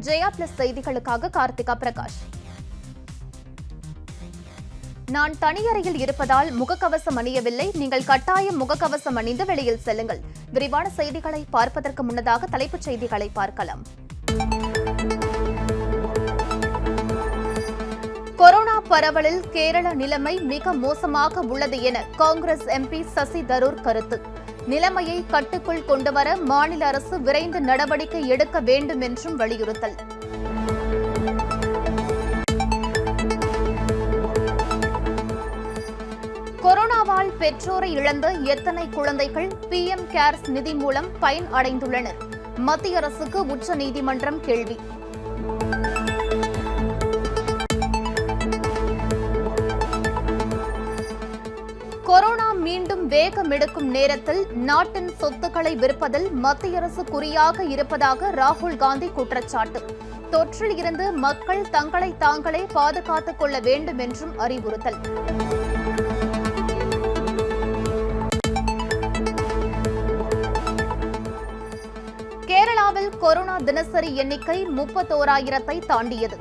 Jaya plus செய்திகளுக்காக கார்த்திகா பிரகாஷ். நான் தனியறையில் இருப்பதால் முகக்கவசம் அணியவில்லை. நீங்கள் கட்டாயம் முகக்கவசம் அணிந்து வெளியில் செல்லுங்கள். விரிவான செய்திகளை பார்ப்பதற்கு முன்னதாக தலைப்புச் செய்திகளை பார்க்கலாம். கொரோனா பரவலில் கேரள நிலைமை மிக மோசமாக உள்ளது என காங்கிரஸ் எம்பி சசி தரூர் கருத்து. நிலைமையை கட்டுக்குள் கொண்டுவர மாநில அரசு விரைந்து நடவடிக்கை எடுக்க வேண்டும் என்றும் வலியுறுத்தல். கொரோனாவால் பெற்றோரை இழந்த எத்தனை குழந்தைகள் பிஎம் கேர்ஸ் நிதி மூலம் பயன் அடைந்துள்ளனர்? மத்திய அரசுக்கு உச்சநீதிமன்றம் கேள்வி. கொரோனா மீண்டும் வேகமெடுக்கும் நேரத்தில் நாட்டின் சொத்துக்களை விற்பதில் மத்திய அரசு குறியாக இருப்பதாக ராகுல் காந்தி குற்றச்சாட்டு. தொற்றில் இருந்து மக்கள் தங்களை தாங்களே பாதுகாத்துக் கொள்ள வேண்டும் என்றும் அறிவுறுத்தல். கேரளாவில் கொரோனா தினசரி எண்ணிக்கை 31,000-ஐ தாண்டியது.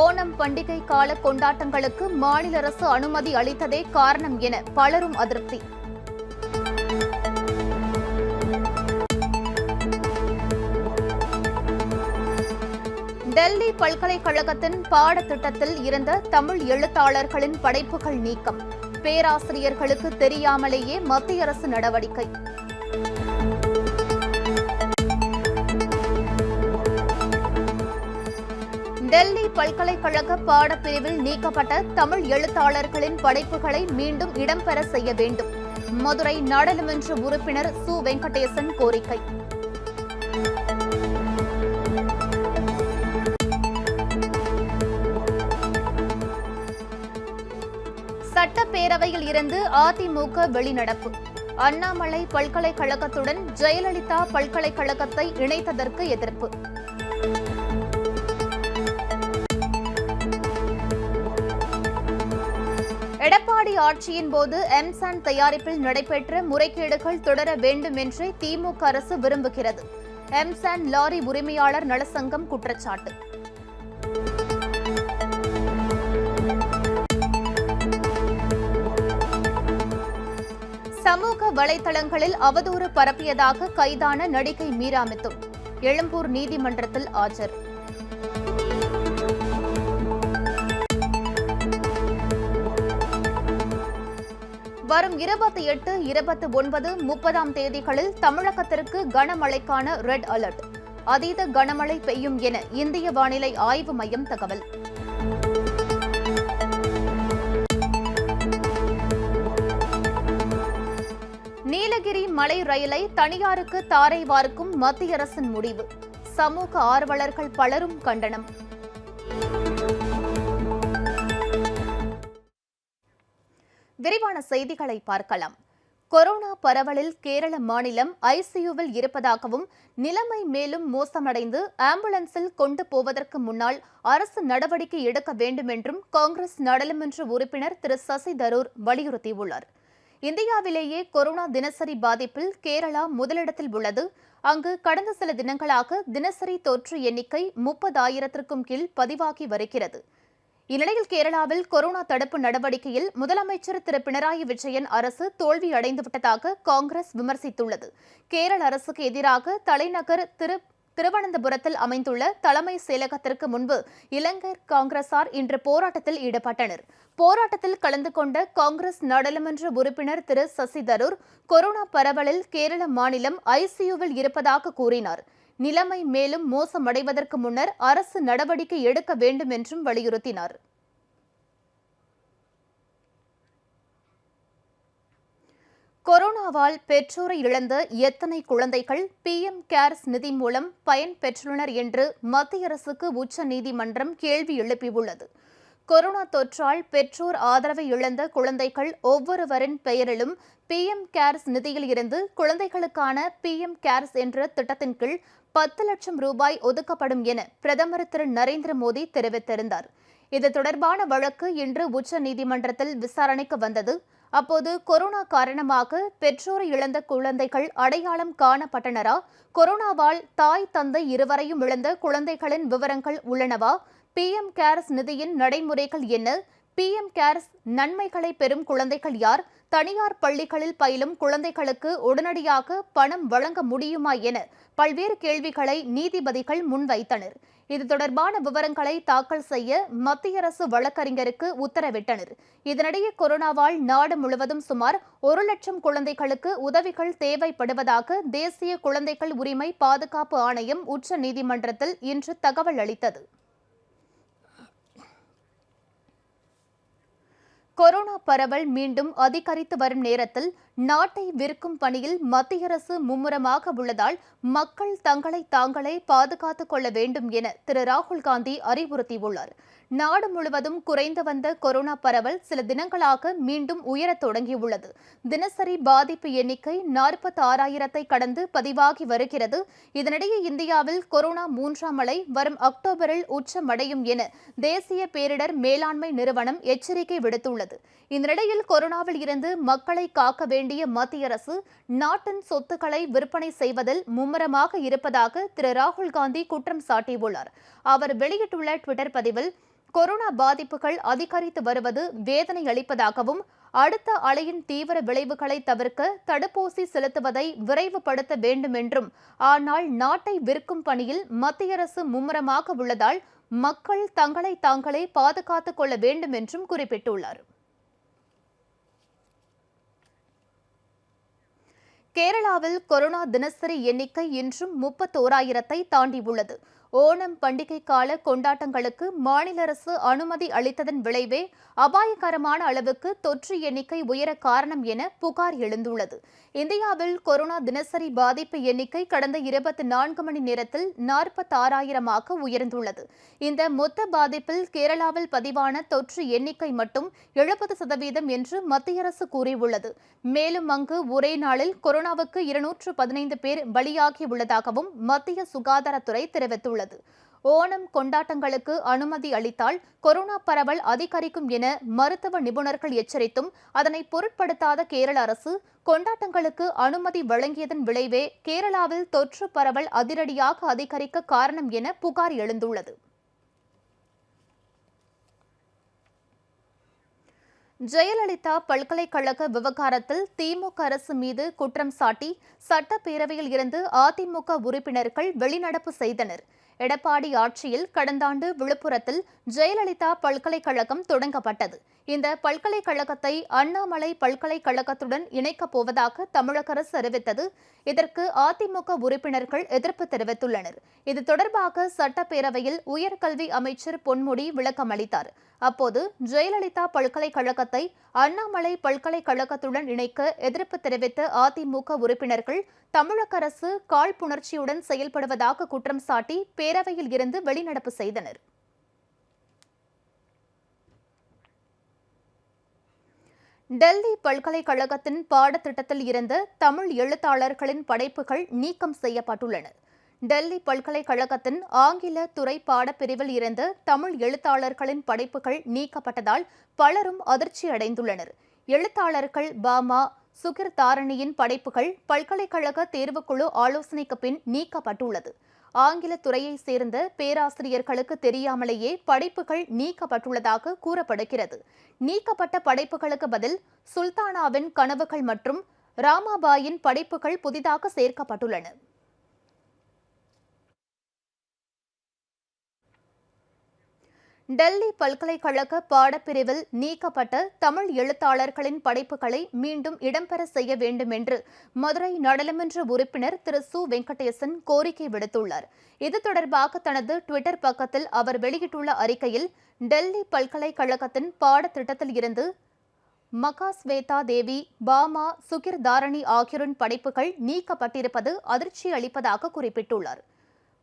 ஓணம் பண்டிகை கால கொண்டாட்டங்களுக்கு மாநில அரசு அனுமதி அளித்ததே காரணம் என பலரும் அதிருப்தி. டெல்லி பல்கலைக்கழகத்தின் பாடத்திட்டத்தில் இருந்த தமிழ் எழுத்தாளர்களின் படைப்புகள் நீக்கம். பேராசிரியர்களுக்கு தெரியாமலேயே மத்திய அரசு நடவடிக்கை. டெல்லி பல்கலைக்கழக பாடப்பிரிவில் நீக்கப்பட்ட தமிழ் எழுத்தாளர்களின் படைப்புகளை மீண்டும் இடம்பெற செய்ய வேண்டும். மதுரை நாடாளுமன்ற உறுப்பினர் சு வெங்கடேசன் கோரிக்கை. சட்டப்பேரவையில் இருந்து அதிமுக வெளிநடப்பு. அண்ணாமலை பல்கலைக்கழகத்துடன் ஜெயலலிதா பல்கலைக்கழகத்தை இணைத்ததற்கு எதிர்ப்பு. எடப்பாடி ஆட்சியின் போது எம்சான் தயாரிப்பில் நடைபெற்ற முறைகேடுகள் தொடர வேண்டும் என்று திமுக அரசு விரும்புகிறது. எம்சான் லாரி உரிமையாளர் நலசங்கம் குற்றச்சாட்டு. சமூக வலைதளங்களில் அவதூறு பரப்பியதாக கைதான நடிகை மீரா மிதுன் எழும்பூர் நீதிமன்றத்தில் ஆஜர். வரும் 28, 29, 30 தேதிகளில் தமிழகத்திற்கு கனமழைக்கான ரெட் அலர்ட். அதீத கனமழை பெய்யும் என இந்திய வானிலை ஆய்வு மையம் தகவல். நீலகிரி மலை ரயிலை தனியாருக்கு தாரை வார்க்கும் மத்திய அரசின் முடிவு. சமூக ஆர்வலர்கள் பலரும் கண்டனம். விரிவான செய்திகளை பார்க்கலாம். கொரோனா பரவலில் கேரள மாநிலம் ஐசியூவில் இருப்பதாகவும் நிலைமை மேலும் மோசமடைந்து ஆம்புலன்ஸில் கொண்டு போவதற்கு முன்னால் அரசு நடவடிக்கை எடுக்க வேண்டும் என்றும் காங்கிரஸ் நாடாளுமன்ற உறுப்பினர் திரு சசி தரூர் வலியுறுத்தியுள்ளார். இந்தியாவிலேயே கொரோனா தினசரி பாதிப்பில் கேரளா முதலிடத்தில் உள்ளது. அங்கு கடந்த சில தினங்களாக தினசரி தொற்று எண்ணிக்கை 30,000-க்கும் கீழ் பதிவாகி வருகிறது. இந்நிலையில் கேரளாவில் கொரோனா தடுப்பு நடவடிக்கையில் முதலமைச்சர் திரு பினராயி விஜயன் அரசு தோல்வியடைந்துவிட்டதாக காங்கிரஸ் விமர்சித்துள்ளது. கேரள அரசுக்கு எதிராக தலைநகர் திருவனந்தபுரத்தில் அமைந்துள்ள தலைமை செயலகத்திற்கு முன்பு இளைஞர் காங்கிரசார் இன்று போராட்டத்தில் ஈடுபட்டனர். போராட்டத்தில் கலந்து கொண்ட காங்கிரஸ் நாடாளுமன்ற உறுப்பினர் திரு சசி தரூர் கொரோனா பரவலில் கேரள மாநிலம் ஐசியூவில் இருப்பதாக கூறினார். நிலைமை மேலும் மோசமடைவதற்கு முன்னர் அரசு நடவடிக்கை எடுக்க வேண்டும் என்றும் வலியுறுத்தினார். கொரோனாவால் பெற்றோரை இழந்த எத்தனை குழந்தைகள் பிஎம் கேர்ஸ் நிதி மூலம் பயன் பெற்றுள்ளனர் என்று மத்திய அரசுக்கு உச்சநீதிமன்றம் கேள்வி எழுப்பியுள்ளது. கொரோனா தொற்றால் பெற்றோர் ஆதரவை இழந்த குழந்தைகள் ஒவ்வொருவரின் பெயரிலும் பிஎம் கேர்ஸ் நிதியில் இருந்து குழந்தைகளுக்கான பிஎம் கேர்ஸ் என்ற திட்டத்தின் கீழ் 10 லட்சம் ரூபாய் ஒதுக்கப்படும் என பிரதமர் திரு நரேந்திர மோடி தெரிவித்திருந்தார். இது தொடர்பான வழக்கு இன்று உச்சநீதிமன்றத்தில் விசாரணைக்கு வந்தது. அப்போது கொரோனா காரணமாக பெற்றோரை இழந்த குழந்தைகள் அடையாளம் காணப்பட்டனரா, கொரோனாவால் தாய் தந்தை இருவரையும் இழந்த குழந்தைகளின் விவரங்கள் உள்ளனவா, PM கேர்ஸ் நிதியின் நடைமுறைகள் என்ன, PM கேர்ஸ் நன்மைகளை பெறும் குழந்தைகள் யார், தனியார் பள்ளிகளில் பயிலும் குழந்தைகளுக்கு உடனடியாக பணம் வழங்க முடியுமா என பல்வேறு கேள்விகளை நீதிபதிகள் முன்வைத்தனர். இது தொடர்பான விவரங்களை தாக்கல் செய்ய மத்திய அரசு வழக்கறிஞருக்கு உத்தரவிட்டனர். இதனிடையே கொரோனாவால் நாடு முழுவதும் சுமார் 1,00,000 குழந்தைகளுக்கு உதவிகள் தேவைப்படுவதாக தேசிய குழந்தைகள் உரிமை பாதுகாப்பு ஆணையம் உச்ச நீதிமன்றத்தில் இன்று தகவல் அளித்தது. கொரோனா பரவல் மீண்டும் அதிகரித்து வரும் நேரத்தில் நாட்டை விற்கும் பணியில் மத்திய அரசு மும்முரமாக உள்ளதால் மக்கள் தங்களை தாங்களே பாதுகாத்துக் கொள்ள வேண்டும் என திரு ராகுல் காந்தி அறிவுறுத்தியுள்ளார். நாடு முழுவதும் குறைந்து வந்த கொரோனா பரவல் சில தினங்களாக மீண்டும் உயரத் தொடங்கியுள்ளது. தினசரி பாதிப்பு எண்ணிக்கை 46,000 கடந்து பதிவாகி வருகிறது. இதனிடையே இந்தியாவில் கொரோனா 3ஆம் அலை வரும் அக்டோபரில் உச்சமடையும் என தேசிய பேரிடர் மேலாண்மை நிறுவனம் எச்சரிக்கை விடுத்துள்ளது. இந்த நிலையில் கொரோனாவில் இருந்து மக்களை காக்க வேண்டிய மத்திய அரசு நாட்டின் சொத்துக்களை விற்பனை செய்வதில் மும்முரமாக இருப்பதாக திரு ராகுல் காந்தி குற்றம் சாட்டியுள்ளார். அவர் வெளியிட்டுள்ள டுவிட்டர் பதிவில், கொரோனா பாதிப்புகள் அதிகரித்து வருவது வேதனை அளிப்பதாகவும், அடுத்த அலையின் தீவிர விளைவுகளை தவிர்க்க தடுப்பூசி செலுத்துவதை விரைவுபடுத்த வேண்டும் என்றும், ஆனால் நாட்டை விற்கும் பணியில் மத்திய அரசு மும்முரமாக உள்ளதால் மக்கள் தங்களை தாங்களே பாதுகாத்துக் கொள்ள வேண்டும் என்றும் குறிப்பிட்டுள்ளார். கேரளாவில் கொரோனா தினசரி எண்ணிக்கை இன்றும் 31,000 தாண்டியுள்ளது. ஓணம் பண்டிகை கால கொண்டாட்டங்களுக்கு மாநில அரசு அனுமதி அளித்ததன் விளைவே அபாயகரமான அளவுக்கு தொற்று எண்ணிக்கை உயர காரணம் என புகார் எழுந்துள்ளது. இந்தியாவில் கொரோனா தினசரி பாதிப்பு எண்ணிக்கை கடந்த 24 மணி நேரத்தில் 46,000 உயர்ந்துள்ளது. இந்த மொத்த பாதிப்பில் கேரளாவில் பதிவான தொற்று எண்ணிக்கை மட்டும் 70% என்று மத்திய அரசு கூறியுள்ளது. மேலும் அங்கு ஒரே நாளில் கொரோனாவுக்கு 215 பேர் பலியாகியுள்ளதாகவும் மத்திய சுகாதாரத்துறை தெரிவித்துள்ளது. ஓணம் கொண்டாட்டங்களுக்கு அனுமதி அளித்தால் கொரோனா பரவல் அதிகரிக்கும் என மருத்துவ நிபுணர்கள் எச்சரித்தும் அதனை பொருட்படுத்தாத கேரள அரசு கொண்டாட்டங்களுக்கு அனுமதி வழங்கியதன் விளைவே கேரளாவில் தொற்று பரவல் அதிரடியாக அதிகரிக்க காரணம் என புகார் எழுந்துள்ளது. ஜெயலலிதா பல்கலைக்கழக விவகாரத்தில் திமுக அரசு மீது குற்றம் சாட்டி சட்டப்பேரவையில் இருந்து அதிமுக உறுப்பினர்கள் வெளிநடப்பு செய்தனர். எடப்பாடி ஆட்சியில் கடந்த ஆண்டு விழுப்புரத்தில் ஜெயலலிதா பல்கலைக்கழகம் தொடங்கப்பட்டது. இந்த பல்கலைக்கழகத்தை அண்ணாமலை பல்கலைக்கழகத்துடன் இணைக்கப் போவதாக தமிழக அரசு அறிவித்தது. இதற்கு அதிமுக உறுப்பினர்கள் எதிர்ப்பு தெரிவித்துள்ளனர். இது தொடர்பாக சட்டப்பேரவையில் உயர்கல்வி அமைச்சர் பொன்முடி விளக்கம் அளித்தார். அப்போது ஜெயலலிதா பல்கலைக்கழகத்தை அண்ணாமலை பல்கலைக்கழகத்துடன் இணைக்க எதிர்ப்பு தெரிவித்த அதிமுக உறுப்பினர்கள் தமிழக அரசு காழ்ப்புணர்ச்சியுடன் செயல்படுவதாக குற்றம் சாட்டி பேரவையில் இருந்து வெளிநடப்பு செய்தனர். டெல்லி பல்கலைக்கழகத்தின் பாடத்திட்டத்தில் இருந்த தமிழ் எழுத்தாளர்களின் படைப்புகள் நீக்கம் செய்யப்பட்டுள்ளன. டெல்லி பல்கலைக்கழகத்தின் ஆங்கில துறை பாடப்பிரிவில் இருந்த தமிழ் எழுத்தாளர்களின் படைப்புகள் நீக்கப்பட்டதால் பலரும் அதிர்ச்சி அடைந்துள்ளனர். எழுத்தாளர்கள் பாமா, சுகிர் தாரணியின் படைப்புகள் பல்கலைக்கழக தேர்வுக்குழு ஆலோசனைக்கு பின் நீக்கப்பட்டுள்ளது. ஆங்கில துறையை சேர்ந்த பேராசிரியர்களுக்கு தெரியாமலேயே படைப்புகள் நீக்கப்பட்டுள்ளதாக கூறப்படுகிறது. நீக்கப்பட்ட படைப்புகளுக்கு பதில் சுல்தானாவின் கனவுகள் மற்றும் ராமாபாயின் படைப்புகள் புதிதாக சேர்க்கப்பட்டுள்ளன. டெல்லி பல்கலைக்கழக பாடப்பிரிவில் நீக்கப்பட்ட தமிழ் எழுத்தாளர்களின் படைப்புகளை மீண்டும் இடம்பெற செய்ய வேண்டும் என்று மதுரை நாடாளுமன்ற உறுப்பினர் திரு சு. வெங்கடேசன் கோரிக்கை விடுத்துள்ளார். இது தொடர்பாக தனது டுவிட்டர் பக்கத்தில் அவர் வெளியிட்டுள்ள அறிக்கையில், டெல்லி பல்கலைக்கழகத்தின் பாடத்திட்டத்தில் இருந்து மகாஸ்வேதா தேவி, பாமா, சுகிர் தாரணி ஆகியோரின் படைப்புகள் நீக்கப்பட்டிருப்பது அதிர்ச்சி அளிப்பதாக குறிப்பிட்டுள்ளார்.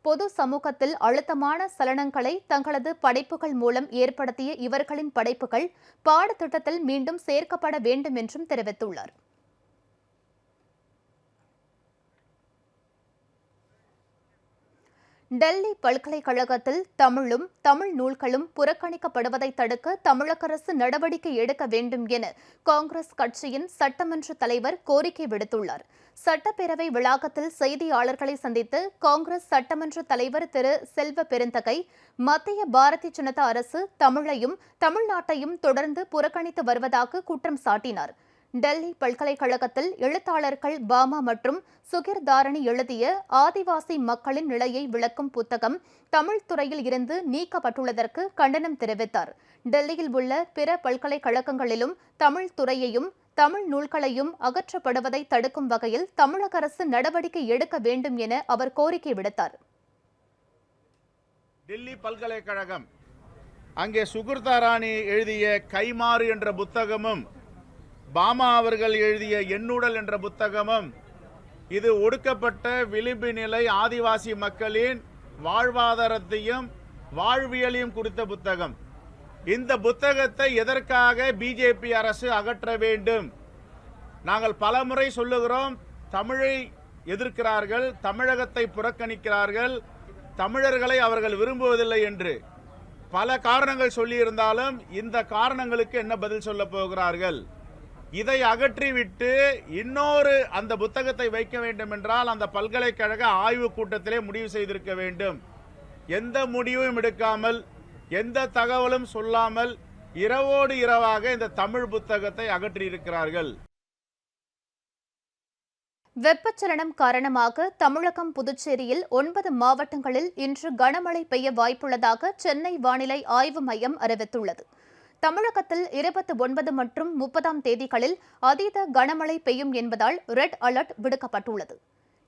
பொது சமூகத்தில் அழுத்தமான சலனங்களை தங்களது படைப்புகள் மூலம் ஏற்படுத்திய இவர்களின் படைப்புகள் பாடத்திட்டத்தில் மீண்டும் சேர்க்கப்பட வேண்டும் என்றும் தெரிவித்துள்ளார். டெல்லி பல்கலைக்கழகத்தில் தமிழும் தமிழ் நூல்களும் புறக்கணிக்கப்படுவதை தடுக்க தமிழக அரசு நடவடிக்கை எடுக்க வேண்டும் என காங்கிரஸ் கட்சியின் சட்டமன்ற தலைவர் கோரிக்கை விடுத்துள்ளார். சட்டப்பேரவை வளாகத்தில் செய்தியாளர்களை சந்தித்து காங்கிரஸ் சட்டமன்ற தலைவர் திரு செல்வ பெருந்தகை, மத்திய பாரதிய ஜனதா அரசு தமிழையும் தமிழ்நாட்டையும் தொடர்ந்து புறக்கணித்து வருவதாக குற்றம் சாட்டினார். டெல்லி பல்கலைக்கழகத்தில் எழுத்தாளர்கள் பாமா மற்றும் சுகிர் தாரணி எழுதிய ஆதிவாசி மக்களின் நிலையை விளக்கும் புத்தகம் தமிழ் துறையில் இருந்து நீக்கப்பட்டுள்ளதற்கு கண்டனம் தெரிவித்தார். டெல்லியில் உள்ள பிற பல்கலைக்கழகங்களிலும் தமிழ் துறையையும் தமிழ் நூல்களையும் அகற்றப்படுவதை தடுக்கும் வகையில் தமிழக அரசு நடவடிக்கை எடுக்க வேண்டும் என அவர் கோரிக்கை விடுத்தார். டெல்லி பல்கலைக்கழகம் அங்கே சுகிர் தாராணி எழுதிய கைமாறு என்ற புத்தகமும் பாமா அவர்கள் எழுதிய எண்ணுடல் என்ற புத்தகமும் இது ஒடுக்கப்பட்ட விளிம்பு நிலை ஆதிவாசி மக்களின் வாழ்வாதாரத்தையும் வாழ்வியலையும் குறித்த புத்தகம். இந்த புத்தகத்தை எதற்காக பிஜேபி அரசு அகற்ற வேண்டும்? நாங்கள் பலமுறை சொல்லுகிறோம், தமிழை எதிர்க்கிறார்கள், தமிழகத்தை புறக்கணிக்கிறார்கள், தமிழர்களை அவர்கள் விரும்புவதில்லை என்று பல காரணங்கள் சொல்லியிருந்தாலும் இந்த காரணங்களுக்கு என்ன பதில் சொல்ல போகிறார்கள்? இதை அகற்றிவிட்டு இன்னொரு அந்த புத்தகத்தை வைக்க வேண்டும் என்றால் அந்த பல்கலைக்கழக ஆய்வு கூட்டத்திலே முடிவு செய்திருக்க வேண்டும். எந்த முடிவும் எடுக்காமல், எந்த தகவலும் சொல்லாமல் இரவோடு இரவாக இந்த தமிழ் புத்தகத்தை அகற்றியிருக்கிறார்கள். வெப்பச்சலனம் காரணமாக தமிழகம், புதுச்சேரியில் 9 மாவட்டங்களில் இன்று கனமழை பெய்ய வாய்ப்புள்ளதாக சென்னை வானிலை ஆய்வு மையம் அறிவித்துள்ளது. தமிழகத்தில் 29 மற்றும் 30ஆம் தேதிகளில் அதீத கனமழை பெய்யும் என்பதால் ரெட் அலர்ட் விடுக்கப்பட்டுள்ளது.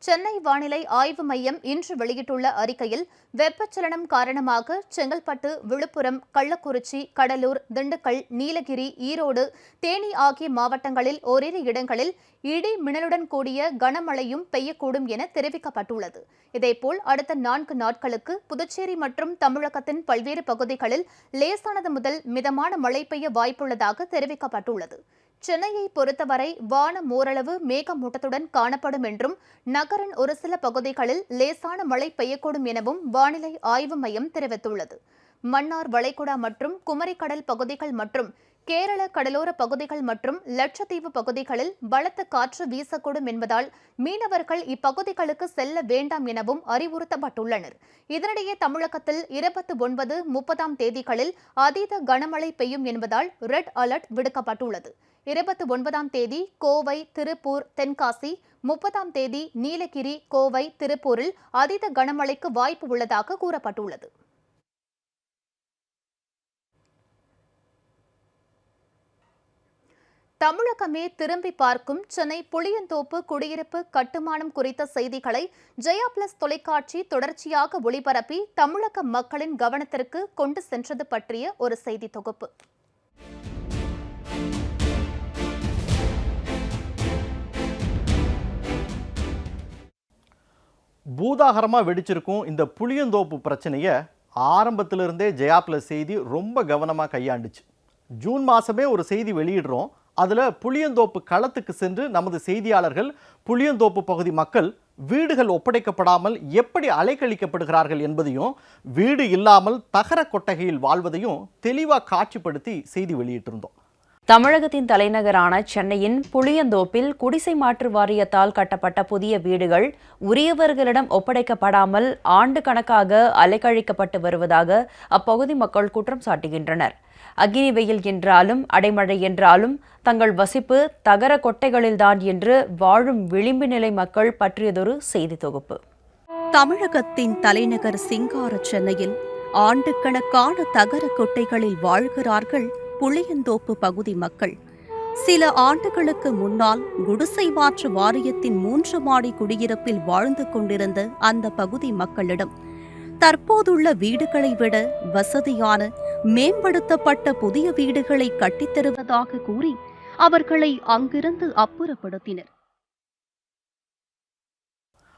சென்னை வானிலை ஆய்வு மையம் இன்று வெளியிட்டுள்ள அறிக்கையில், வெப்பச்சலனம் காரணமாக செங்கல்பட்டு, விழுப்புரம், கள்ளக்குறிச்சி, கடலூர், திண்டுக்கல், நீலகிரி, ஈரோடு, தேனி ஆகிய மாவட்டங்களில் ஓரிரு இடங்களில் இடி மின்னலுடன் கூடிய கனமழையும் பெய்யக்கூடும் என தெரிவிக்கப்பட்டுள்ளது. இதேபோல் அடுத்த 4 நாட்களுக்கு புதுச்சேரி மற்றும் தமிழகத்தின் பல்வேறு பகுதிகளில் லேசானது முதல் மிதமான மழை பெய்ய வாய்ப்புள்ளதாக தெரிவிக்கப்பட்டுள்ளது. சென்னையை பொறுத்தவரை வானம் ஓரளவு மேகமூட்டத்துடன் காணப்படும் என்றும் நகரின் ஒரு சில பகுதிகளில் லேசான மழை பெய்யக்கூடும் எனவும் வானிலை ஆய்வு மையம் தெரிவித்துள்ளது. மன்னார் வளைகுடா மற்றும் குமரிக்கடல் பகுதிகள் மற்றும் கேரள கடலோர பகுதிகள் மற்றும் லட்சத்தீவு பகுதிகளில் பலத்த காற்று வீசக்கூடும் என்பதால் மீனவர்கள் இப்பகுதிகளுக்கு செல்ல வேண்டாம் எனவும் அறிவுறுத்தப்பட்டுள்ளனர். இதனிடையே தமிழகத்தில் 29, 30ஆம் தேதிகளில் அதீத கனமழை பெய்யும் என்பதால் ரெட் அலர்ட் விடுக்கப்பட்டுள்ளது. 29ஆம் தேதி கோவை, திருப்பூர், தென்காசி, 30ஆம் தேதி நீலகிரி, கோவை, திருப்பூரில் அதீத கனமழைக்கு வாய்ப்பு உள்ளதாக கூறப்பட்டுள்ளது. தமிழகமே திரும்பி பார்க்கும் சென்னை புளியந்தோப்பு குடியிருப்பு கட்டுமானம் குறித்த செய்திகளை ஜெயா பிளஸ் தொலைக்காட்சி தொடர்ச்சியாக ஒளிபரப்பி தமிழக மக்களின் கவனத்திற்கு கொண்டு சென்றது பற்றிய ஒரு செய்தி தொகுப்பு. பூதாகரமாக வெடிச்சிருக்கும் இந்த புளியந்தோப்பு பிரச்சனையை ஆரம்பத்திலிருந்தே ஜெயா பிளஸ் செய்தி ரொம்ப கவனமாக கையாண்டுச்சு. ஜூன் மாதமே ஒரு செய்தி வெளியிடுறோம். அதில் புளியந்தோப்பு களத்துக்கு சென்று நமது செய்தியாளர்கள் புளியந்தோப்பு பகுதி மக்கள் வீடுகள் ஒப்படைக்கப்படாமல் எப்படி அலைக்கழிக்கப்படுகிறார்கள் என்பதையும், வீடு இல்லாமல் தகர கொட்டகையில் வாழ்வதையும் தெளிவாக காட்சிப்படுத்தி செய்தி வெளியிட்டிருந்தோம். தமிழகத்தின் தலைநகரான சென்னையின் புளியந்தோப்பில் குடிசை மாற்று வாரியத்தால் கட்டப்பட்ட புதிய வீடுகள் உரியவர்களிடம் ஒப்படைக்கப்படாமல் ஆண்டு கணக்காக அலைக்கழிக்கப்பட்டு வருவதாக அப்பகுதி மக்கள் குற்றம் சாட்டுகின்றனர். அக்னி வெயில் என்றாலும் அடைமழை என்றாலும் தங்கள் வசிப்பு தகர கொட்டைகளில்தான் என்று வாழும் விளிம்பு நிலை மக்கள் பற்றியதொரு செய்தி தொகுப்பு. தமிழகத்தின் தலைநகர் சிங்கார சென்னையில் ஆண்டுக்கணக்கான தகர கொட்டைகளில் வாழ்கிறார்கள் புளியந்தோப்பு பகுதி மக்கள். சில ஆண்டுகளுக்கு முன்னால் குடிசை மாற்று வாரியத்தின் 3 மாடி குடியிருப்பில் வாழ்ந்து கொண்டிருந்த அந்த பகுதி மக்களிடம் தற்போதுள்ள வீடுகளை விட வசதியான மேம்படுத்தப்பட்ட புதிய வீடுகளை கட்டித்தருவதாக கூறி அவர்களை அங்கிருந்து அப்புறப்படுத்தினர்.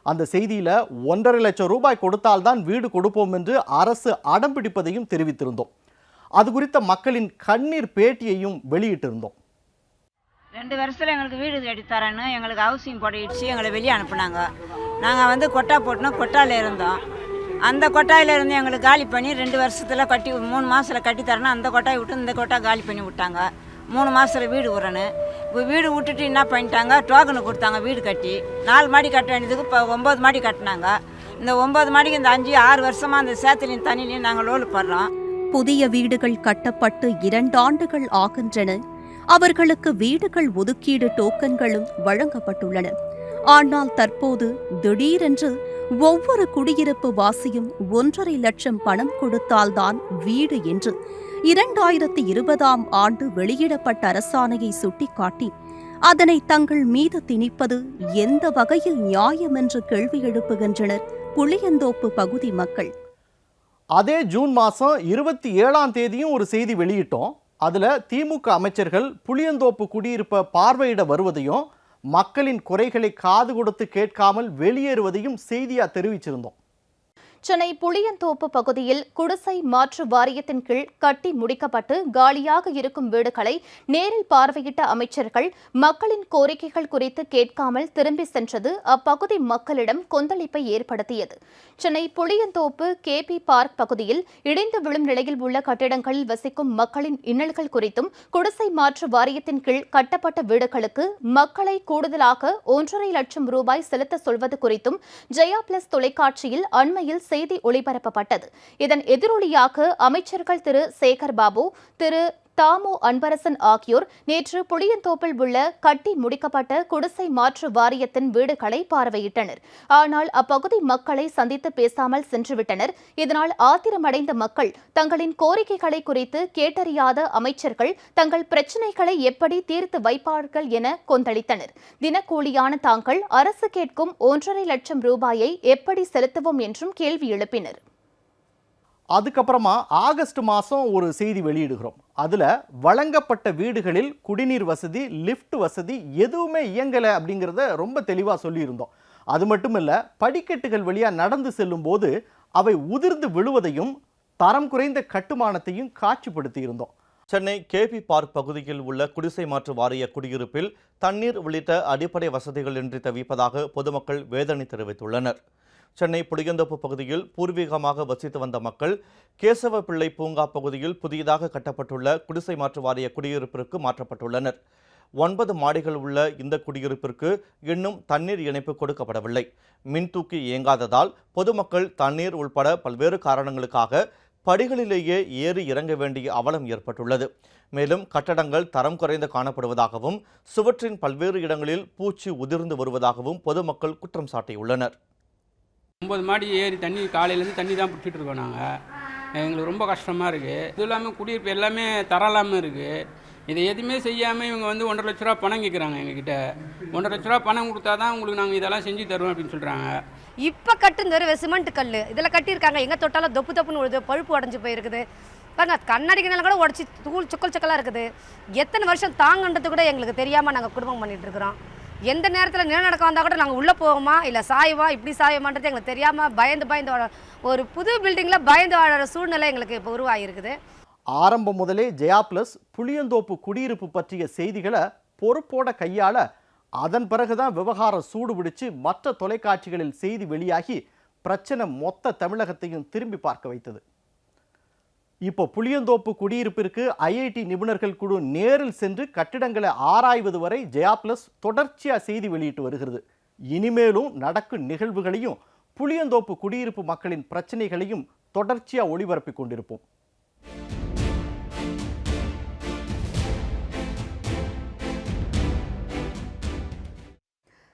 அந்த செய்தியில 1.5 லட்சம் ரூபாய் கொடுத்தால்தான் வீடு கொடுப்போம் என்று அரசு அடம்பிடிப்பதையும் தெரிவித்திருந்தோம். அது குறித்த மக்களின் கண்ணீர் பேட்டியையும் வெளியிட்டிருந்தோம். 2 வருஷத்தில் எங்களுக்கு வீடு கட்டித்தரேன்னு எங்களுக்கு ஹவுசிங் போட்டுச்சு, எங்களை வெளியே அனுப்புனாங்க. நாங்கள் கொட்டா போட்டோம், கொட்டாவில் இருந்தோம். அந்த கொட்டாயில இருந்து எங்களுக்கு காலி பண்ணி 2 வருஷத்தில் கட்டி 3 மாதத்தில் கட்டி தரணும். அந்த கொட்டாயை விட்டு இந்த கொட்டா காலி பண்ணி விட்டாங்க. 3 மாதத்தில் வீடு விடணும். இப்போ வீடு விட்டுட்டு என்ன பண்ணிட்டாங்க, டோக்கனு கொடுத்தாங்க வீடு கட்டி. 4 மாடி கட்ட வேண்டியதுக்கு இப்போ 9 மாடி கட்டினாங்க. இந்த 9 மாடிக்கு இந்த 5-6 வருஷமாக அந்த சேத்துலையும் தண்ணிலையும் நாங்கள் லோடு படுறோம். புதிய வீடுகள் கட்டப்பட்டு 2 ஆண்டுகள் ஆகின்றன. அவர்களுக்கு வீடுகள் ஒதுக்கீடு டோக்கன்களும் வழங்கப்பட்டுள்ளன. ஆனால் தற்போது திடீரென்று ஒவ்வொரு குடியிருப்பு வாசியும் 1.5 லட்சம் பணம் கொடுத்தால்தான் வீடு என்று 2020ஆம் ஆண்டு வெளியிடப்பட்ட அரசாணையை சுட்டிக்காட்டி அதனை தங்கள் மீது திணிப்பது எந்த வகையில் நியாயம் என்று கேள்வி எழுப்புகின்றனர் புளியந்தோப்பு பகுதி மக்கள். அதே ஜூன் மாதம் 27ஆம் தேதியும் ஒரு செய்தி வெளியிட்டோம். அதில் திமுக அமைச்சர்கள் புளியந்தோப்பு குடியிருப்பை பார்வையிட வருவதையும் மக்களின் குறைகளை காது கொடுத்து கேட்காமல் வெளியேறுவதையும் செய்தியாக தெரிவிச்சிருந்தோம். சென்னை புளியந்தோப்பு பகுதியில் குடிசை மாற்று வாரியத்தின் கீழ் கட்டி முடிக்கப்பட்டு காலியாக இருக்கும் வீடுகளை நேரில் பார்வையிட்ட அமைச்சர்கள் மக்களின் கோரிக்கைகள் குறித்து கேட்காமல் திரும்பி சென்றது அப்பகுதி மக்களிடம் கொந்தளிப்பை ஏற்படுத்தியது. சென்னை புளியந்தோப்பு கேபி பார்க் பகுதியில் இடிந்து விழும் நிலையில் உள்ள கட்டிடங்களில் வசிக்கும் மக்களின் இன்னல்கள் குறித்தும் குடிசை மாற்று வாரியத்தின் கீழ் கட்டப்பட்ட வீடுகளுக்கு மக்களை கூடுதலாக 1.5 லட்சம் ரூபாய் செலுத்த சொல்வது குறித்தும் ஜெயா பிளஸ் தொலைக்காட்சியில் அண்மையில் செய்தி ஒளிபரப்பப்பட்டது. இதன் எதிரொலியாக அமைச்சர்கள் திரு சேகர் பாபு, திரு தாமோ அன்பரசன் ஆகியோர் நேற்று புளியந்தோப்பில் உள்ள கட்டி முடிக்கப்பட்ட குடிசை மாற்று வாரியத்தின் வீடுகளை பார்வையிட்டனர். ஆனால் அப்பகுதி மக்களை சந்தித்து பேசாமல் சென்றுவிட்டனர். இதனால் ஆத்திரமடைந்த மக்கள் தங்களின் கோரிக்கைகளை குறித்து கேட்டறியாத அமைச்சர்கள் தங்கள் பிரச்சினைகளை எப்படி தீர்த்து வைப்பார்கள் என கொந்தளித்தனர். தினக்கூலியான தாங்கள் அரசு கேட்கும் 1.5 லட்சம் ரூபாயை எப்படி செலுத்துவோம் என்றும் கேள்வி எழுப்பினர். அதுக்கப்புறமா ஆகஸ்ட் மாதம் ஒரு செய்தி வெளியிடுகிறோம். அதில் வழங்கப்பட்ட வீடுகளில் குடிநீர் வசதி, லிஃப்ட் வசதி எதுவுமே இயங்கலை அப்படிங்கிறத ரொம்ப தெளிவாக சொல்லியிருந்தோம். அது மட்டும் இல்லை, படிக்கட்டுகள் வழியாக நடந்து செல்லும் போது அவை உதிர்ந்து விழுவதையும் தரம் குறைந்த கட்டுமானத்தையும் காட்சிப்படுத்தியிருந்தோம். சென்னை கேபி பார்க் பகுதியில் உள்ள குடிசை மாற்று வாரிய குடியிருப்பில் தண்ணீர் உள்ளிட்ட அடிப்படை வசதிகள் இன்றி தவிப்பதாக பொதுமக்கள் வேதனை தெரிவித்துள்ளனர். சென்னை புளியந்தோப்பு பகுதியில் பூர்வீகமாக வசித்து வந்த மக்கள் கேசவ பிள்ளை பூங்கா பகுதியில் புதியதாக கட்டப்பட்டுள்ள குடிசை மாற்று வாரிய குடியிருப்பிற்கு மாற்றப்பட்டுள்ளனர். 9 மாடிகள் உள்ள இந்த குடியிருப்பிற்கு இன்னும் தண்ணீர் இணைப்பு கொடுக்கப்படவில்லை. மின்தூக்கி இயங்காததால் பொதுமக்கள் தண்ணீர் உள்பட பல்வேறு காரணங்களுக்காக படிகளிலேயே ஏறி இறங்க வேண்டிய அவலம் ஏற்பட்டுள்ளது. மேலும் கட்டடங்கள் தரம் குறைந்து காணப்படுவதாகவும் சுவற்றின் பல்வேறு இடங்களில் பூச்சி உதிர்ந்து வருவதாகவும் பொதுமக்கள் குற்றம் சாட்டியுள்ளனர். 9 மாடி ஏறி தண்ணி காலையிலேருந்து தண்ணி தான் பிடிச்சிட்டு இருக்கோம். நாங்கள் எங்களுக்கு ரொம்ப கஷ்டமாக இருக்குது. இது இல்லாமல் குடியிருப்பு எல்லாமே தரலாமல் இருக்குது. இதை எதுவுமே செய்யாமல் இவங்க 1.5 லட்ச ரூபா பணம் கேட்குறாங்க எங்ககிட்ட. 1.5 லட்ச ரூபா பணம் கொடுத்தா தான் உங்களுக்கு நாங்கள் இதெல்லாம் செஞ்சு தருவோம் அப்படின்னு சொல்கிறாங்க. இப்போ கட்டுங்க சிமெண்ட் கல் இதில் கட்டியிருக்காங்க. எங்கே தொட்டாலும் தொப்பு தொப்புன்னு விழுது, பழுப்பு உடஞ்சி போயிருக்குது. பாருங்க, கண்ணாடிக்கனால கூட உடச்சி சுக்கல் சுக்கலாக இருக்குது. எத்தனை வருஷம் தாங்கன்றது கூட எங்களுக்கு தெரியாமல் நாங்கள் குடும்பம் பண்ணிகிட்டு இருக்கிறோம். எந்த நேரத்தில் நிலநடுக்கம் வந்தால் கூட நாங்கள் உள்ளே போவோமா இல்லை சாயவா இப்படி சாயமான்றது எங்களுக்கு தெரியாமல் பயந்து ஒரு புது பில்டிங்கில் பயந்து வாழற சூழ்நிலை எங்களுக்கு இப்போ உருவாகிருக்குது. ஆரம்பம் முதலே ஜெயா பிளஸ் புளியந்தோப்பு குடியிருப்பு பற்றிய செய்திகளை பொறுப்போட கையாள அதன் பிறகுதான் விவகாரம் சூடு பிடிச்சு மற்ற தொலைக்காட்சிகளில் செய்தி வெளியாகி பிரச்சனை மொத்த தமிழகத்தையும் திரும்பி பார்க்க வைத்தது. இப்போ புளியந்தோப்பு குடியிருப்பிற்கு ஐஐடி நிபுணர்கள் குழு நேரில் சென்று கட்டிடங்களை ஆராய்வது வரை ஜெயா பிளஸ் தொடர்ச்சியாக செய்தி வெளியிட்டு வருகிறது. இனிமேலும் நடக்கும் நிகழ்வுகளையும் புளியந்தோப்பு குடியிருப்பு மக்களின் பிரச்சனைகளையும் தொடர்ச்சியாக ஒளிபரப்பிக் கொண்டிருப்போம்.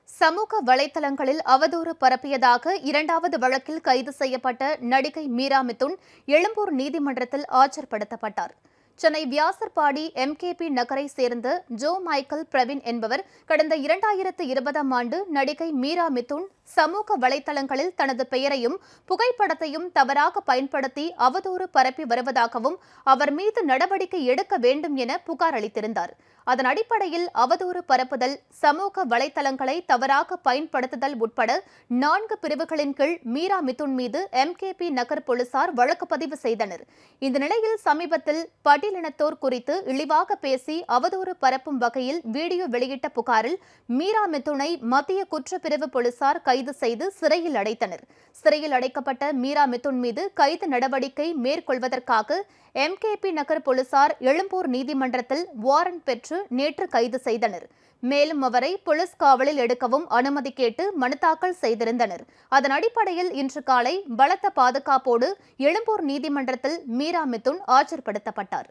சமூக வலைதளங்களில் அவதூறு பரப்பியதாக 2வது வழக்கில் கைது செய்யப்பட்ட நடிகை மீரா மிதுன் எழும்பூர் நீதிமன்றத்தில் ஆஜர்படுத்தப்பட்டார். சென்னை வியாசர்பாடி MKP நகரை சேர்ந்த ஜோ மைக்கேல் பிரவீன் என்பவர் கடந்த 2020ஆம் ஆண்டு நடிகை மீரா மிதுன் சமூக வலைதளங்களில் தனது பெயரையும் புகைப்படத்தையும் தவறாக பயன்படுத்தி அவதூறு பரப்பி வருவதாகவும் அவர் மீது நடவடிக்கை எடுக்க வேண்டும் என புகார் அளித்திருந்தார். அதன் அடிப்படையில் அவதூறு பரப்புதல், சமூக வலைதளங்களை தவறாக பயன்படுத்துதல் உட்பட 4 பிரிவுகளின் கீழ் மீரா மிதுன் மீது MKP நகர் போலீசார் வழக்கு பதிவு செய்தனர். இந்த நிலையில் சமீபத்தில் பட்டியலினத்தோர் குறித்து இழிவாக பேசி அவதூறு பரப்பும் வகையில் வீடியோ வெளியிட்ட புகாரில் மீரா மிதுனை மத்திய குற்றப்பிரிவு போலீசார் கைது கைது செய்து சிறையில் அடைத்தனர். சிறையில் அடைக்கப்பட்ட மீரா மிதுன் மீது கைது நடவடிக்கை மேற்கொள்வதற்காக எம்கேபி நகர் போலீசார் எழும்பூர் நீதிமன்றத்தில் வாரண்ட் பெற்று நேற்று கைது செய்தனர். மேலும் அவரை போலீஸ் காவலில் எடுக்கவும் அனுமதி கேட்டு மனு தாக்கல் செய்திருந்தனர். அதன் அடிப்படையில் இன்று காலை பலத்த பாதுகாப்போடு எழும்பூர் நீதிமன்றத்தில் மீரா மிதுன் ஆஜர்படுத்தப்பட்டார்.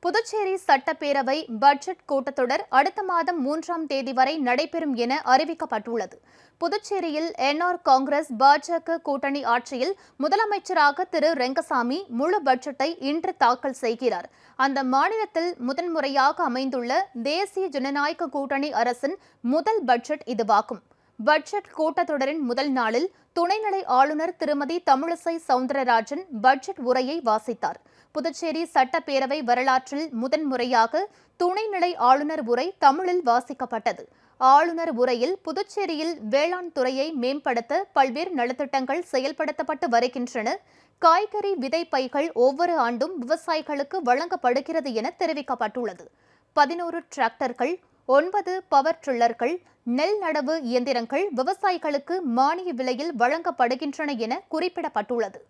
புதுச்சேரி சட்டப்பேரவை பட்ஜெட் கூட்டத்தொடர் அடுத்த மாதம் 3ஆம் தேதி வரை நடைபெறும் என அறிவிக்கப்பட்டுள்ளது. புதுச்சேரியில் என்ஆர் காங்கிரஸ் பாஜக கூட்டணி ஆட்சியில் முதலமைச்சராக திரு ரெங்கசாமி முழு பட்ஜெட்டை இன்று தாக்கல் செய்கிறார். அந்த மாநிலத்தில் முதன்முறையாக அமைந்துள்ள தேசிய ஜனநாயக கூட்டணி அரசின் முதல் பட்ஜெட் இதுவாகும். பட்ஜெட் கூட்டத்தொடரின் முதல் நாளில் துணைநிலை ஆளுநர் திருமதி தமிழிசை சவுந்தரராஜன் பட்ஜெட் உரையை வாசித்தார். புதுச்சேரி சட்டப்பேரவை வரலாற்றில் முதன்முறையாக துணைநிலை ஆளுநர் உரை தமிழில் வாசிக்கப்பட்டது. ஆளுநர் உரையில் புதுச்சேரியில் வேளாண் துறையை மேம்படுத்த பல்வேறு நலத்திட்டங்கள் செயல்படுத்தப்பட்டு வருகின்றன. காய்கறி விதை பைகள் ஒவ்வொரு ஆண்டும் விவசாயிகளுக்கு வழங்கப்படுகிறது என தெரிவிக்கப்பட்டுள்ளது. 11 டிராக்டர்கள், 9 பவர் டில்லர்கள், நெல் நடவு இயந்திரங்கள் விவசாயிகளுக்கு மானிய விலையில் வழங்கப்படுகின்றன என குறிப்பிடப்பட்டுள்ளது.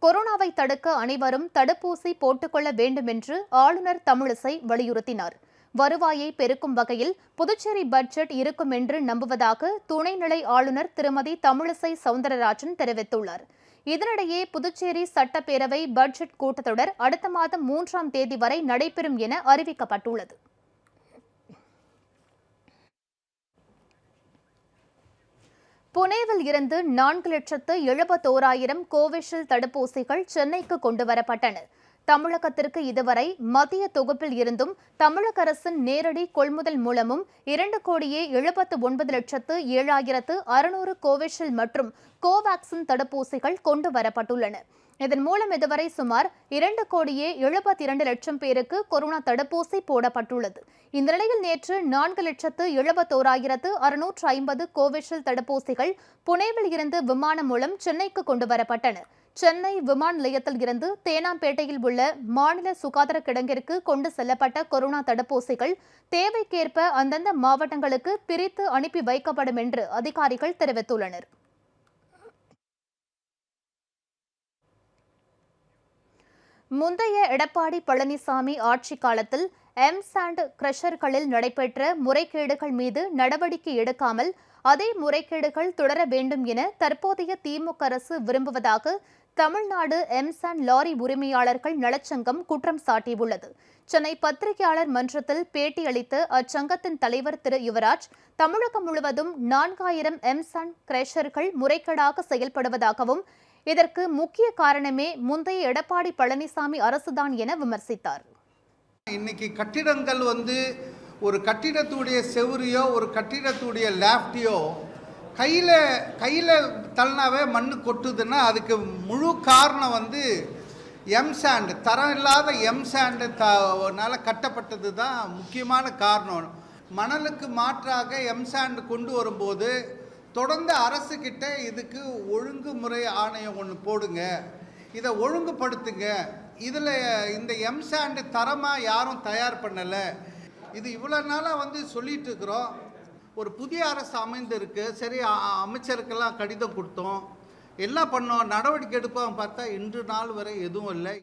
கொரோனாவை தடுக்க அனைவரும் தடுப்பூசி போட்டுக்கொள்ள வேண்டும் என்று ஆளுநர் தமிழிசை வலியுறுத்தினார். வருவாயை பெருக்கும் வகையில் புதுச்சேரி பட்ஜெட் இருக்கும் என்று நம்புவதாக துணைநிலை ஆளுநர் திருமதி தமிழிசை சவுந்தரராஜன் தெரிவித்துள்ளார். இதனிடையே புதுச்சேரி சட்டப்பேரவை பட்ஜெட் கூட்டத்தொடர் அடுத்த மாதம் 3ஆம் தேதி வரை நடைபெறும் என அறிவிக்கப்பட்டுள்ளது. புனேவில் இருந்து 4,71,000 கோவிஷீல்டு தடுப்பூசிகள் சென்னைக்கு கொண்டுவரப்பட்டன. தமிழகத்திற்கு இதுவரை மத்திய தொகுப்பில் இருந்தும் தமிழக அரசின் நேரடி கொள்முதல் மூலமும் 2,79,07,600 கோவிஷீல்டு மற்றும் கோவாக்சின் தடுப்பூசிகள் கொண்டு வரப்பட்டுள்ளன. இதன் மூலம் இதுவரை சுமார் 2,72,00,000 பேருக்கு கொரோனா தடுப்பூசி போடப்பட்டுள்ளது. இந்த நிலையில் நேற்று 4,71,650 கோவிஷீல்டு தடுப்பூசிகள் புனேவில் இருந்து விமானம் மூலம் சென்னைக்கு கொண்டுவரப்பட்டன. சென்னை விமான நிலையத்தில் இருந்து தேனாம்பேட்டையில் உள்ள மாநில சுகாதார கிடங்கிற்கு கொண்டு செல்லப்பட்ட கொரோனா தடுப்பூசிகள் தேவைக்கேற்ப அந்தந்த மாவட்டங்களுக்கு பிரித்து அனுப்பி வைக்கப்படும் என்று அதிகாரிகள் தெரிவித்துள்ளனர். முந்தைய எடப்பாடி பழனிசாமி ஆட்சி காலத்தில் எம்சாண்ட் கிரஷர்களில் நடைபெற்ற முறைகேடுகள் மீது நடவடிக்கை எடுக்காமல் அதே முறைகேடுகள் தொடர வேண்டும் என தற்போதைய திமுக அரசு விரும்புவதாக தமிழ்நாடு எம்சாண்ட் லாரி உரிமையாளர்கள் நலச்சங்கம் குற்றம் சாட்டியுள்ளது. சென்னை பத்திரிகையாளர் மன்றத்தில் பேட்டியளித்த அச்சங்கத்தின் தலைவர் திரு யுவராஜ், தமிழகம் முழுவதும் 4000 எம்சாண்ட் கிரஷர்கள் முறைகேடாக செயல்படுவதாகவும் இதற்கு முக்கிய காரணமே முந்தைய எடப்பாடி பழனிசாமி அரசுதான் என விமர்சித்தார். இன்னைக்கு கட்டிடங்கள் ஒரு கட்டிடத்துடைய செவுரியோ ஒரு கட்டிடத்துடைய லேப்டியோ கையில் தள்ளினாவே மண்ணு கொட்டுதுன்னா அதுக்கு முழு காரணம் எம்சாண்ட், தரம் இல்லாத எம்சாண்டுனால கட்டப்பட்டது தான் முக்கியமான காரணம். மணலுக்கு மாற்றாக எம்சாண்ட் கொண்டு வரும்போது தொடர்ந்து அரசுக்கிட்ட இதுக்கு ஒழுங்குமுறை ஆணையம் ஒன்று போடுங்க, இதை ஒழுங்குபடுத்துங்க. இதில் இந்த எம்சாண்டு தரமாக யாரும் தயார் பண்ணலை. இது இவ்வளோ நாளாக சொல்லிட்டு இருக்கிறோம். ஒரு புதிய அரசு அமைந்திருக்கு, சரி அமைச்சருக்கெல்லாம் கடிதம் கொடுத்தோம், எல்லாம் பண்ணோம், நடவடிக்கை எடுப்போம். பார்த்தா இன்று நாள் வரை எதுவும் இல்லை.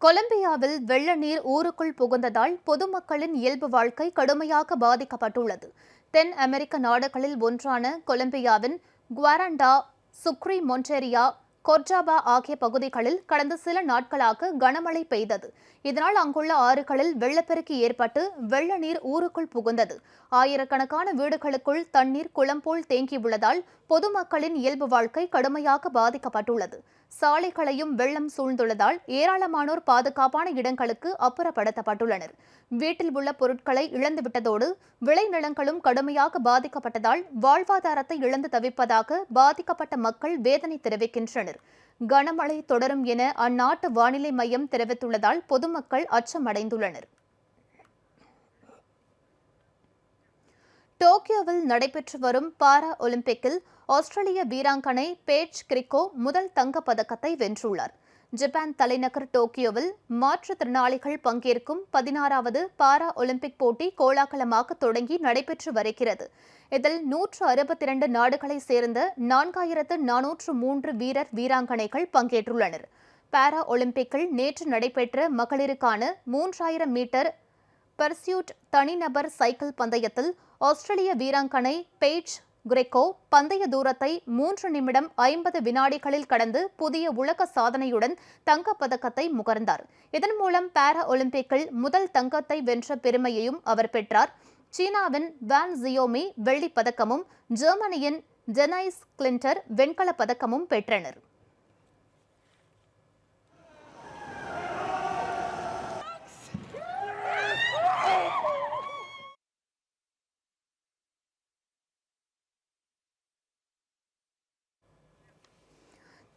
கொலம்பியாவில் வெள்ள நீர் ஊருக்குள் புகுந்ததால் பொதுமக்களின் இயல்பு வாழ்க்கை கடுமையாக பாதிக்கப்பட்டுள்ளது. தென் அமெரிக்க நாடுகளில் ஒன்றான கொலம்பியாவின் குவாரண்டா, சுக்ரி, மொன்டேரியா, கொர்டாபா ஆகிய பகுதிகளில் கடந்த சில நாட்களாக கனமழை பெய்தது. இதனால் அங்குள்ள ஆறுகளில் வெள்ளப்பெருக்கு ஏற்பட்டு வெள்ள நீர் ஊருக்குள் புகுந்தது. ஆயிரக்கணக்கான வீடுகளுக்குள் தண்ணீர் குளம் போல் தேங்கியுள்ளதால் பொதுமக்களின் இயல்பு வாழ்க்கை கடுமையாக பாதிக்கப்பட்டுள்ளது. சாலைகளையும் வெள்ளம் சூழ்ந்துள்ளதால் ஏராளமானோர் பாதுகாப்பான இடங்களுக்கு அப்புறப்படுத்தப்பட்டுள்ளனர். வீட்டில் உள்ள பொருட்களை இழந்துவிட்டதோடு விளைநிலங்களும் கடுமையாக பாதிக்கப்பட்டதால் வாழ்வாதாரத்தை இழந்து தவிப்பதாக பாதிக்கப்பட்ட மக்கள் வேதனை தெரிவிக்கின்றனர். கனமழை தொடரும் என அந்நாட்டு வானிலை மையம் தெரிவித்துள்ளதால் பொதுமக்கள் அச்சமடைந்துள்ளனர். டோக்கியோவில் நடைபெற்று வரும் பாரா ஒலிம்பிக்கில் ஆஸ்திரேலிய வீராங்கனை பேட்ச் கிரிக்கோ முதல் தங்கப் பதக்கத்தை வென்றுள்ளார். ஜப்பான் தலைநகர் டோக்கியோவில் மாற்றுத்திறனாளிகள் பங்கேற்கும் 16வது பாரா ஒலிம்பிக் போட்டி கோலாகலமாக தொடங்கி நடைபெற்று வருகிறது. இதில் 162 நாடுகளைச் சேர்ந்த 4403 வீரர் வீராங்கனைகள் பங்கேற்றுள்ளனர். பாரா ஒலிம்பிக்கில் நேற்று நடைபெற்ற மகளிருக்கான 3000 மீட்டர் பர்சியூட் தனிநபர் சைக்கிள் பந்தயத்தில் ஆஸ்திரேலிய வீராங்கனை பெய்ஜ் கிரெக்கோ பந்தய தூரத்தை 3 நிமிடம் 50 வினாடிகளில் கடந்து புதிய உலக சாதனையுடன் தங்கப்பதக்கத்தை முகர்ந்தார். இதன் மூலம் பாரா ஒலிம்பிக்கில் முதல் தங்கத்தை வென்ற பெருமையையும் அவர் பெற்றார். சீனாவின் வான் ஜியோமி வெள்ளிப் பதக்கமும் ஜெர்மனியின் ஜெனைஸ் கிளின்டர் வெண்கலப் பதக்கமும் பெற்றனர்.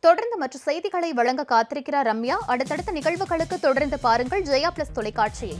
தொடர்ந்து மற்ற செய்திகளை வழங்க காத்திருக்கிறார் ரம்யா. அடுத்தடுத்த நிகழ்வுகளுக்கு தொடர்ந்து பாருங்கள் ஜெயா பிளஸ் தொலைக்காட்சியை.